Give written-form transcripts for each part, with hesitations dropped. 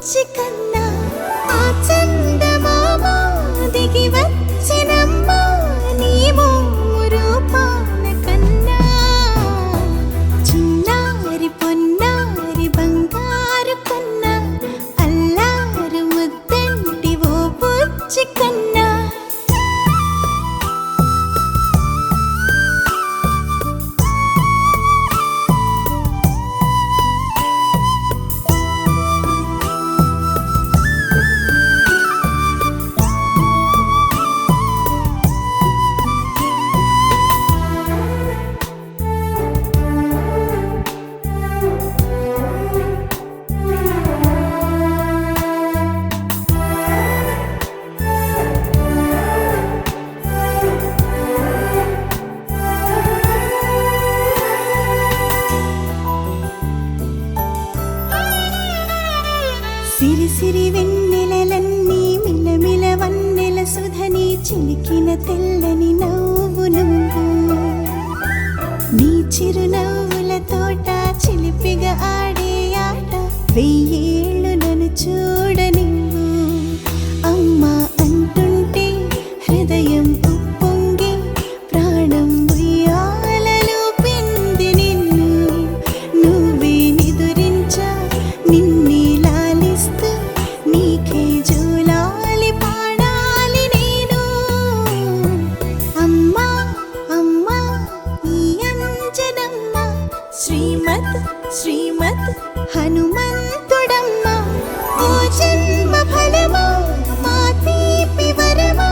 బుచ్చి కన్నా ఆ చందమామ దిగి వచ్చినమ్మ నీ మోము రూపాల కన్నా చిన్నారి పొన్నారి బంగారు కన్నా అల్లారు ముద్దంటి ఓ బుచ్చి కన్నా సిరి సిరి వెన్నెలలన్నీ మిలమిల వన్నెల సుధని చిలికిన తెల్లని నవ్వు నువ్వు నీ చిరునవ్వుల తోట చిలిపిగా ఆడే ఆట వెయ్యేళ్ళు నన్ను చూడ నువ్వు అమ్మా అంటుంటే హృదయం ఉప్పొంగి ప్రాణం ఉయ్యాలలో పిండి నిన్ను నువ్వే నిదురించా నిన్నే నీకే జూలాలి పాడాలి నేను అమ్మా అమ్మా ఈ అంజనమ్మ శ్రీమత్ శ్రీమత్ హనుమంతుడమ్మ ఓ జన్మ ఫలమా మా తీపి వరమా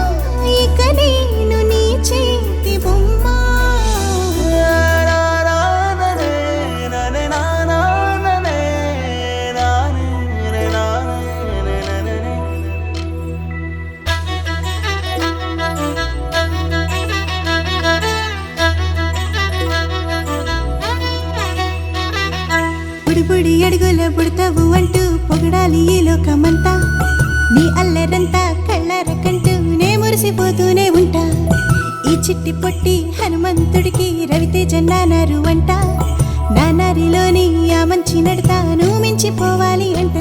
ఇక నేను నీ చేతి బొమ్మ బుడి అడుగుల బుడతావు అంటూ పొగడాలి ఈ లోకమంతా నీ అల్లరంతా కళ్ళరకంటూ నే మురిసిపోతూనే ఉంటా ఈ చిట్టి పొట్టి హనుమంతుడికి రవితేజ నానారు అంట నానారిలోని ఆ మంచి నడతాను మించిపోవాలి అంట